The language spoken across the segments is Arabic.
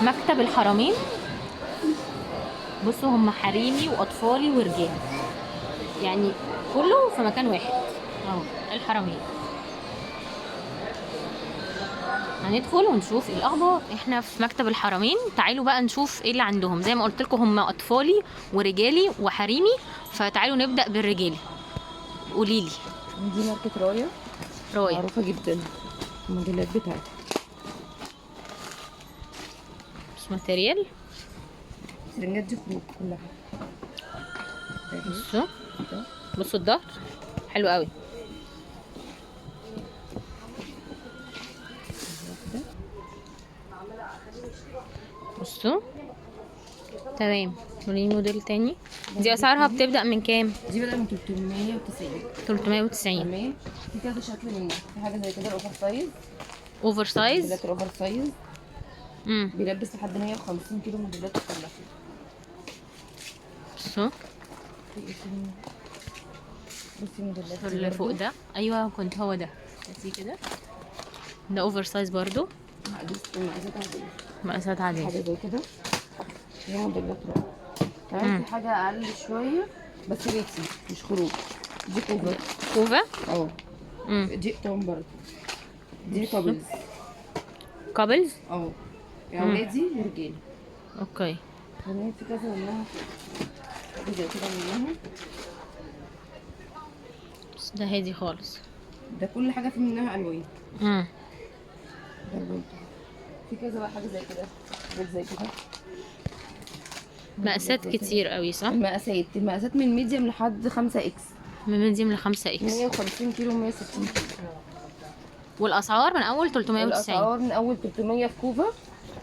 مكتب الحرمين. بصوا هم حريمي واطفالي ورجالي، يعني كله في مكان واحد اهو. الحرمين. هندخل ونشوف ايه الاخبار. احنا في مكتب الحرمين، تعالوا بقى نشوف ايه اللي عندهم. زي ما قلت لكم هم اطفالي ورجالي وحريمي، فتعالوا نبدا بالرجالي. قولي لي. دي ماركة راية، رايه معروفة جدا الموديلات بتاعتها. مش ماتيريال. سرنجات دي خروج كلها. بصوا بصوا الظهر حلو قوي. بصوا تمام. وريني موديل تاني. دي اسعارها بتبدا من كام؟ دي بدأ من 390. 390. تمام. في كذا شكل منها، في حاجة زي كده الأوفر سايز. اوفر سايز. موديلات الأوفر سايز بيلبس لحد 150 كيلو، موديلات كلها. بصوا بصي موديلات اللي فوق ده. ايوه كنت هو ده بس كده. ده اوفر سايز برضو. مقاسات عادية. مقاسات عاديه. حاجة زي كده هي موديلات راية. تمام. في حاجة أقل شوية بس بيتي مش خروج. دي كوفا. كوفا. اه. دي اقطام برضه. دي كابلز. كابلز. اه. يا ولادي ورجالي. اوكي. تمام. في كذا منها، حاجة زي كده منها. بس ده هادي خالص. ده كل حاجة في منها ألوان. ده برضه. في كذا بقى حاجة زي كده، حاجات زي كده. مقاسات كتير قوي صح؟ المقاسات من ميديم لحد 5 اكس. من ميديم ل5 اكس. 150 كيلو 160 كيلو. والاسعار من اول 390. الأسعار من أول 300 في كوفا.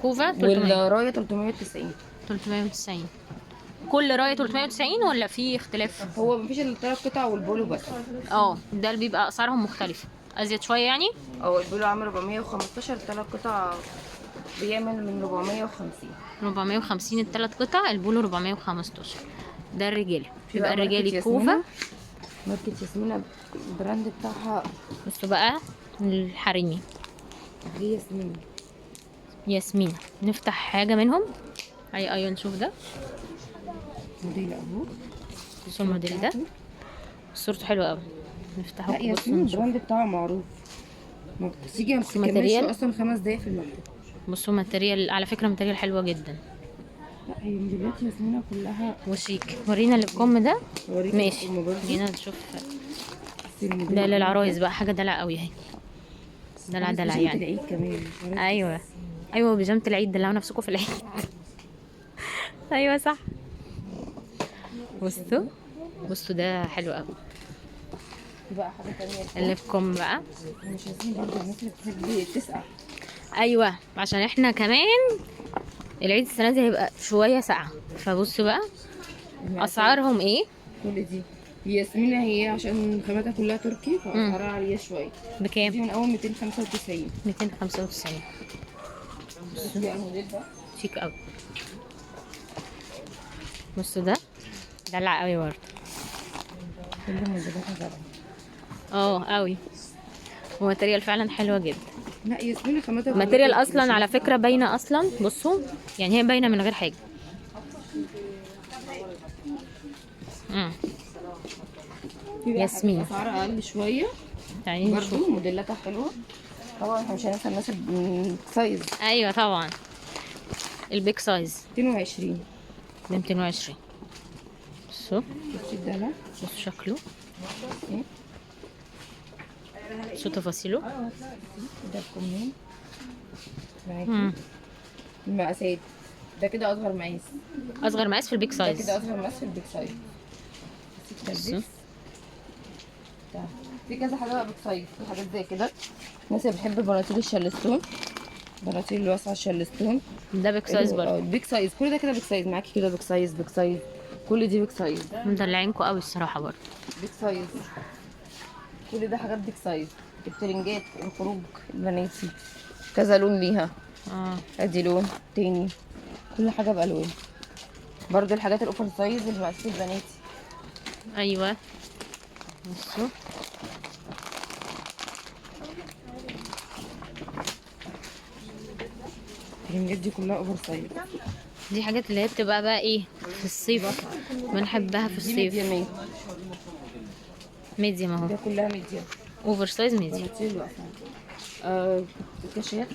كوفا 300. والراية 390. 390. كل رايه 390 ولا في اختلاف؟ هو مفيش إلا 3 قطع والبولو بس. ده اللي بيبقى اسعارهم مختلفه ازيد شويه يعني. البولو عامل 415، 3 قطع بيعمل من 450. 450 الثلاث قطع. البولو 415. ده الرجالي. يبقى ماركة الرجالي كوفا. ماركة ياسمينة البراند بتاعها. بصوا بقى الحريمي. دي ياسمين. ياسمين. نفتح حاجه منهم. ايوه نشوف ده. موديل اهو. بصوا الموديل ده صورته حلوه قوي. نفتحه. لا ياسمين البراند بتاعها معروف. ما بتيجي ما بتكملش اصلا 5 دقايق في المكتب. بصوا ماتيريال، على فكره ماتيريال حلوه جدا. لا هي موديلات ياسمينة كلها وشيك. ورينا اللي بكم ده. ماشي. خلينا نشوف. ده للعرايس بقى حاجه دلع قوي اهي. دلع دلع يعني. العيد كمان. ايوه بيجامه العيد. دلعوا نفسكم في العيد. ايوه صح. بصوا ده حلو قوي. بقى حاجه ثانيه اللي فيكم بقى. مش عايزين برضه الناس اللي بتحب تسقع. ايوه عشان احنا كمان العيد السنه دي هيبقى شويه ساقعه. فبصوا بقى اسعارهم ايه. كل دي ياسمينة هي عشان خاماتها كلها تركي فاسعارها عاليه شويه. بكام؟ دي من اول 295. 295. بصوا بقى الموديل ده شيك قوي. بصوا ده دلع قوي برضه. كل موديلاتها دلع. قوي. وماتريال فعلا حلوه جدا. لا ياسمينة خاماتها ماتريال اصلا على فكره باينه اصلا. بصوا يعني هي باينه من غير حاجه. ياسمين اسعارها اقل شويه. يعني برضه موديلاتها حلوه. طبعا احنا مش هننسى الناس السايز. ايوه طبعا. البيك سايز 220. ده 220. بصوا الدلع. بصوا شكله. بصوا تفاصيله. ده الكمين معاكي. المقاسات ده كده اصغر مقاس. اصغر مقاس في البيك سايز. ده كده اصغر مقاس في البيك سايز. بصوا في كذا حاجه بقى بيك سايز. في حاجات زي كده الناس اللي بتحب بناطيل الشارلستون، بناطيل الواسعه الشارلستون. ده بيك سايز برضه. بيك سايز. كل ده كده بيك سايز معاكي. كده بيك سايز. بيك سايز. كل دي بيك سايز. مدلعينكوا قوي الصراحه برضه. بيك سايز. كل ده حاجات بيك سايز. الترنجات الخروج البناتي كذا لون ليها. ادي لون تاني. كل حاجه بالوان. برضو الحاجات الاوفر سايز المقاس البناتي. ايوه بصوا الترنجات دي كلها اوفر سايز. دي حاجات اللي هي بتبقى بقى ايه في الصيف، بنحبها في دي الصيف. ميديمات، ميديم اهو، ده كلها ميديم. اوفر سايز ميديم. بناطيل بقى كاشات.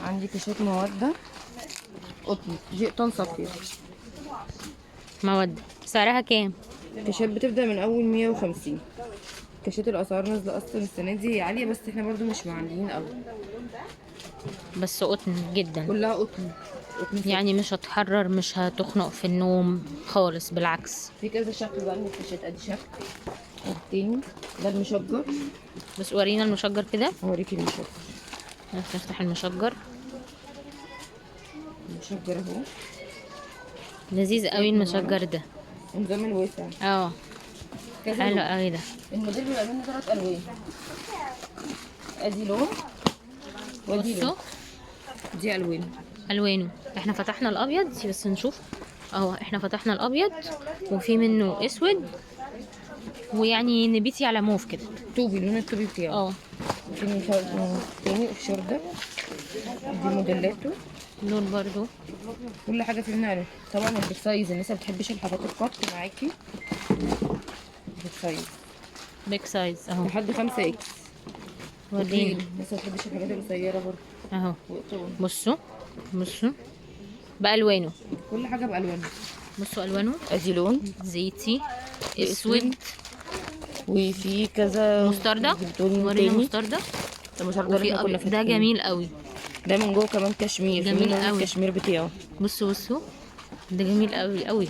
عندي كاشات مودة قطن، دي قطن صفية. مواد سعرها كام؟ كاشات بتبدأ من أول 150. كاشات الأسعار نازلة أصلا السنة دي، هي عالية بس احنا برضو مش معليين أوي. بس قطن جدا، كلها قطن. قطن يعني مش هتحرر، مش هتخنق في النوم خالص، بالعكس. في كذا شكل بقى من الكاشات، ادي شكل والتاني ده المشجر. بس ورينا المشجر كده، هوريكي المشجر. نفتح المشجر. المشجر اهو، لذيذ قوي المشجر ده. النظام الواسع. اه كذا حلو لون. قوي ده. الموديل بيبقى منه 3 الوان. ادي لون ودي لون. بصوا دي الوان. الوانه، احنا فتحنا الابيض بس نشوف اهو. احنا فتحنا الابيض وفي منه اسود، ويعني نبيتي على موف كده. طوبي، لون الطوبي بتاعه. اه في تاني اوفشور ده. دي موديلاته. لون برضو. كل حاجه فيه منها الوان. طبعا البيك سايز، الناس ما بتحبش الحاجات القط معاكي. بيك سايز بيج سايز اهو. لحد 5 اكس. ورينا الناس ما بتحبش الحاجات القصيره برضه. اهو. وقطون. بصوا بصوا بألوانه. كل حاجه بالوانها. بصوا ألوانه، ادي لون زيتي، اسود، وفي كذا مستردة. لون ورينا تاني. مستردة. ده مستردة اللي وفي احنا كنا أبيض، ده فاتحينه. جميل قوي. ده من جوه كمان كشمير، في جميل منه قوي. الكشمير بتاعه. بصوا بصوا ده جميل قوي قوي.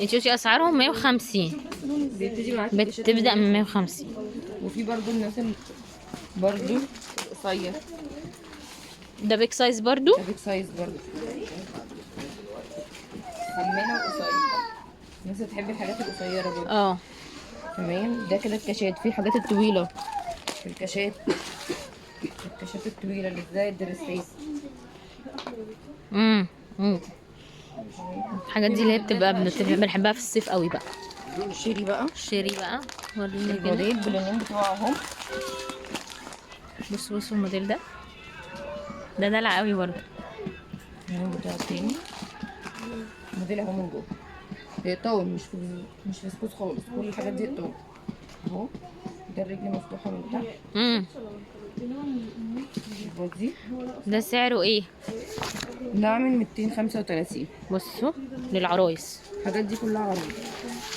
انت شوفي اسعارهم 150، بيبتدي معاكي كاشات بتبدأ من 150. وفي برضو الناس برضو القصير. ده بيج سايز برضو. ده بيك سايز برضو. حمالة وقصير. الناس بتحب الحاجات القصيرة برضو. اه تمام. ده كده الكاشات. في الحاجات الطويلة في الكاشات. الكاشات الطويلة اللي زي الدريسات. امم الحاجات دي اللي هي بتبقى بنحبها في الصيف قوي بقى. شيري بقى. شيري بقى، وريني كده. الموديل باللونين بتوعهم. بصوا بصوا الموديل ده، ده دلع قوي برضه. اللون بتاع التاني. الموديل اهو من جوه. هي طول، مش فسكوس خالص. كل الحاجات دي طول اهو. ده الرجل مفتوحة من تحت. البودي ده سعره ايه؟ ده عامل 235. بصوا للعرايس. الحاجات دي كلها عروض.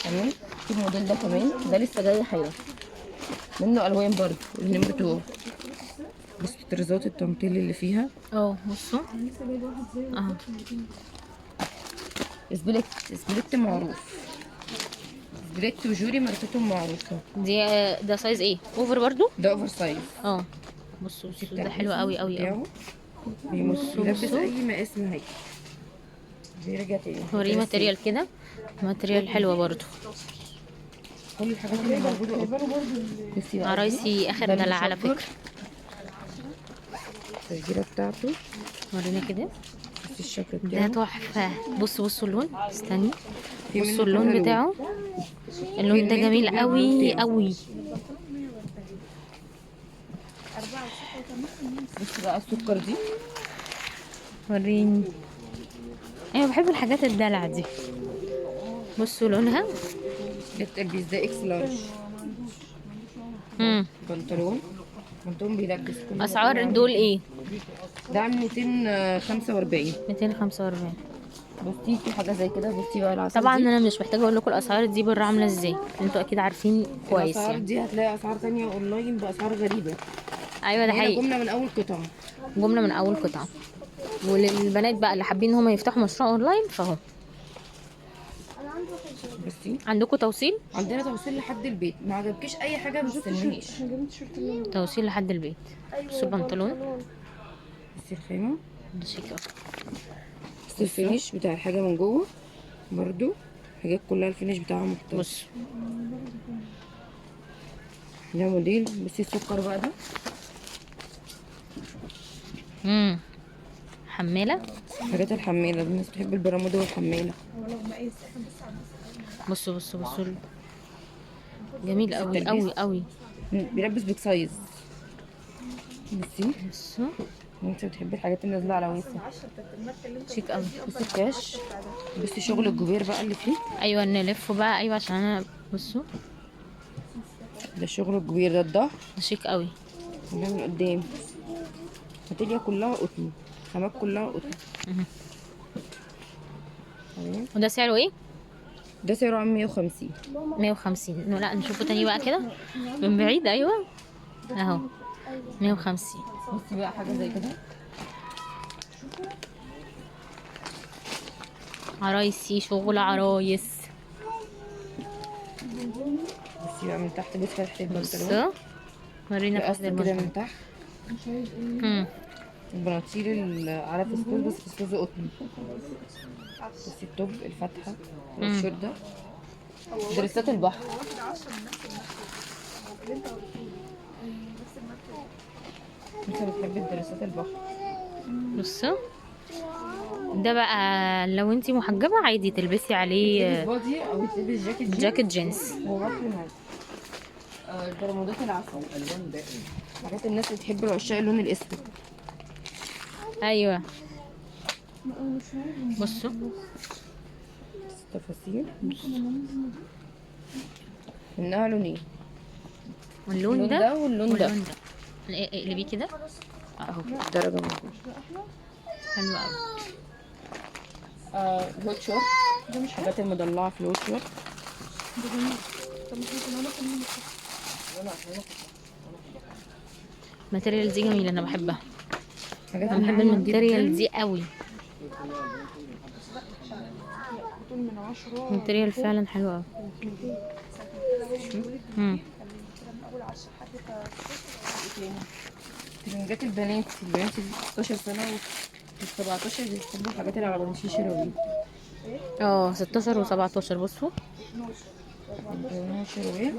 تمام. في الموديل ده كمان، ده لسه جاي حالا، منه الوان برضه اللي بتوعه. بصوا طرزات التنطيل اللي فيها. اه بصوا اهو. سبليت معروف. سبليت وجوري ماركتهم معروفه. ده سايز ايه؟ اوفر برضو. ده اوفر سايز. اه بصوا بصوا ده حلو قوي قوي قوي. بيلبس اي مقاس نهائي. بيرجع تاني. وريه ماتريال كده، ماتريال حلوه برضو. كل الحاجات اللي موجوده بصي بقى. عرايسي اخر ده دلع على المشجر. فكره. التسجيله بتاعته. ورينا كده، بصي الشكل ده بتاعه. تحفه. بصوا اللون، استني. في منه بصوا اللون كذا بتاعه، اللون ده في جميل المنتو قوي بتاعه. قوي. بصي بقى السكر دي. وريني. ايوه بحب الحاجات الدلع دي. بصوا لونها. ده التلبيس ده اكس لارج. بنطلون بيلبس كل اسعار حاجة. دول ايه؟ ده عامل 245. 245. بصي في حاجه زي كده. بصي بقى العسل طبعا دي. انا مش محتاجه اقول لكم الاسعار دي بره عامله ازاي، انتوا اكيد عارفين كويس الاسعار يعني. دي هتلاقي اسعار تانية اونلاين باسعار غريبه. ايوه ده هنا حقيقي. جمله من اول قطعه. جمله من اول قطعه. وللبنات بقى اللي حابين ان هم يفتحوا مشروع اونلاين فهو. بصي عندكم توصيل؟ عندنا توصيل لحد البيت. ما عجبكيش اي حاجه ما تستنيش. توصيل لحد البيت. بصوا البنطلون بصي الخيمه. ده شيك قوي. بصي الفينش بتاع الحاجه من جوه برضو. الحاجات كلها الفينش بتاعها محترم. بص ده موديل. بصي السكر بقى ده. حماله. حاجات الحماله الناس بتحب البراميل والحماله. بصوا جميل قوي قوي قوي. بيلبس بيك سايز. بصي بصوا انت بتحبي الحاجات اللي نازله على واسع. شيك قوي. بصي الكاش، بصي شغل الجبير بقى اللي فيه. ايوه نلفه بقى، ايوه عشان انا بصوا ده شغل الجبير، ده الظهر ده شيك قوي. وده من قدام. هتلاقيها كلها قطن، خامات كلها قطن. مهم. تمام. وده سعره ايه؟ ده سعره عام 150. 150. لا نشوفه تاني بقى كده من بعيد. ايوه اهو 150. بصي بقى حاجه زي كده، عرايسي، شغل عرايس. بصي بقى من تحت، بصي فتحه البنطلون. بصوا ورينا ده فتحة اصلا كده من البنطلون. تحت. مم. البناطيل على فسفوس، بس فسفوس قطن. بصي التوب الفتحه والشورت، دريسات البحر. انت بتحبي دريسات البحر. بصوا ده بقى لو انتي محجبة عادي تلبسي عليه تلبس بادي او تلبس جاكيت جينز. جاكيت جينز. وبحر معاك. البرمودات العسل، الوان دائم. حاجات الناس اللي بتحب العشاق اللون الاسود. ايوه بصوا تفاصيل منها لونين، اللون ده واللون ده. واللون ده. اقلبيه كده اهو درجه من فوق. حلو قوي. هوت شورت، حاجات المدلعه في الهوت شورت. الماتيريال دي جميلة، انا بحبها. حاجات انا بحب الناعمة الماتيريال جداً. دي قوي. الماتيريال فعلا حلو قوي. ترنجات البنات، البنات اللي 16 سنه و 17 بيحبوا الحاجات اللي على بنشيش شراويل. 16 و17. بصوا لونها شروال.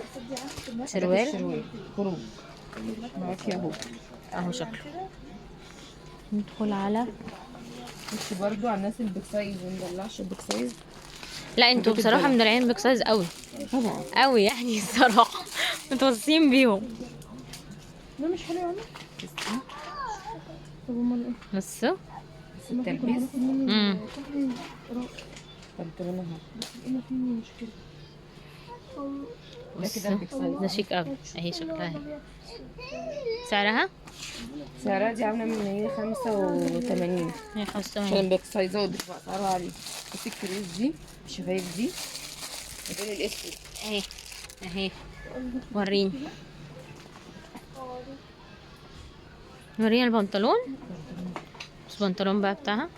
شروال خروج معاكي اهو. اهو شكله. ندخل على بصي برضو على الناس البيك سايز، ومدلعش البيك سايز. لا انتوا بصراحة من العين بيك سايز قوي طبعا. قوي يعني الصراحة متوصيين بيهم. ده مش حلو يعني. بصوا بس التلبيس بنطلونها ده كده البيك سايز. ده شيك قوي. اهي شكلها اهي. سعرها سعرها دي عامله من 185 هي عشان 85. البيك سايزات بتبقى اسعارها عاليه. بصي الكريز دي، الشفايف دي، اللون الاسود اهي اهي. وريني وريني البنطلون. بس البنطلون بقى بتاعها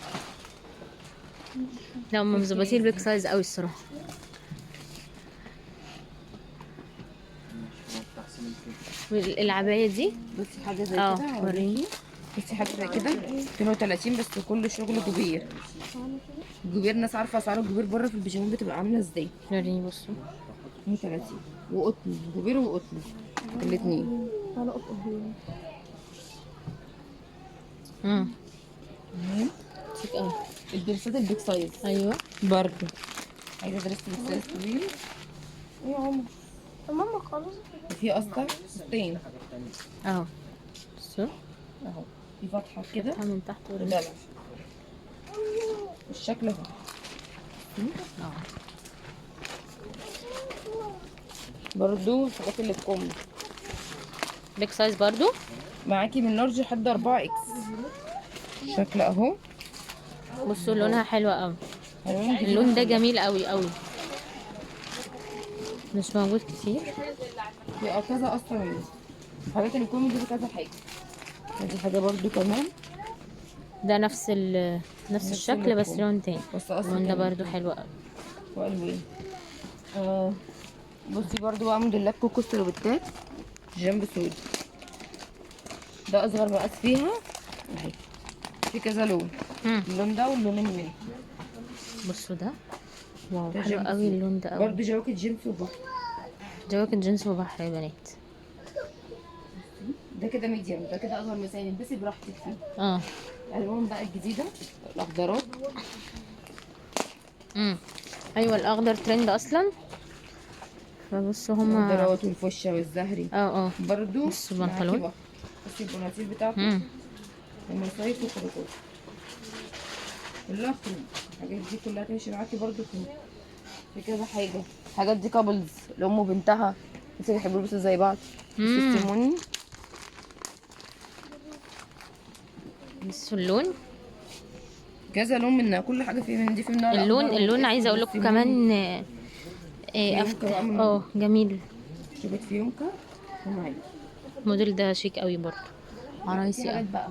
لا هم مظبطين البيك سايز قوي الصراحه. العبايه دي بصي حاجه زي كده وريني. بصي حاجه زي كده 230، بس كله شغل جبير. الجبير ناس عارفه اسعار الجبير بره في البيجامات بتبقى عامله ازاي. وريني بصوا 230 وقطن، جبير وقطن الاثنين. شيك قوي. الدرسات البيك سايز ايوه برضه عايزه درس بيك سايز طويل. يا عمر ماما خلاص. وفي قصه فستين اهو. بصوا اهو، في فتحه كده من تحت وريني. ودلع الشكل اهو. برضو الحاجات اللي بكم بيك سايز برضو معاكي من لارج لحد 4 اكس. شكل اهو. بصوا لونها حلوة قوي. الوان جديدة. اللون ده جميل قوي قوي، مش موجود كتير. في كذا اصلا الحاجات اللي بكم دي كذا حاجه. دي حاجه برضو كمان، ده نفس الشكل بس لون تاني. بس اصلا اللون ده برضو حلو قوي. والوان. بصي برضو بقى موديلات كوكو سلوبتات جنب سود. ده اصغر مقاس فيها اهي، في كذا لون. اللون ده واللون المنت. بصوا ده واو ده حلو جيمس قوي اللون ده قوي. برضو جواكت جينز وبحر. جواكت جينز وبحر يا بنات. ده كده ميديم، ده كده اصغر مثلا البسي براحتك فيه. الالوان بقى الجديده الاخضرات. ايوه الاخضر ترند اصلا. فبصوا هما الاخضرات والفشه والزهري. اه برضو بصوا البنطلون بس البناطيل بتاعته امم ومصايف وخروجات كلها خروج. الحاجات دي كلها تمشي معاكي برضو في كذا حاجة. الحاجات دي كابلز لأم وبنتها لسه بيحبوا يلبسوا زي بعض. السيموني بصوا اللون، كذا لون منها، كل حاجة في من دي، في منها اللون الأخضر اللون والأسود عايزه اقول لكم والسيموني. كمان فيونكة بقى من جميل. شوكة فيونكة ومعايا الموديل ده شيك قوي برضه، في عرايسي حاجات قوي. بقى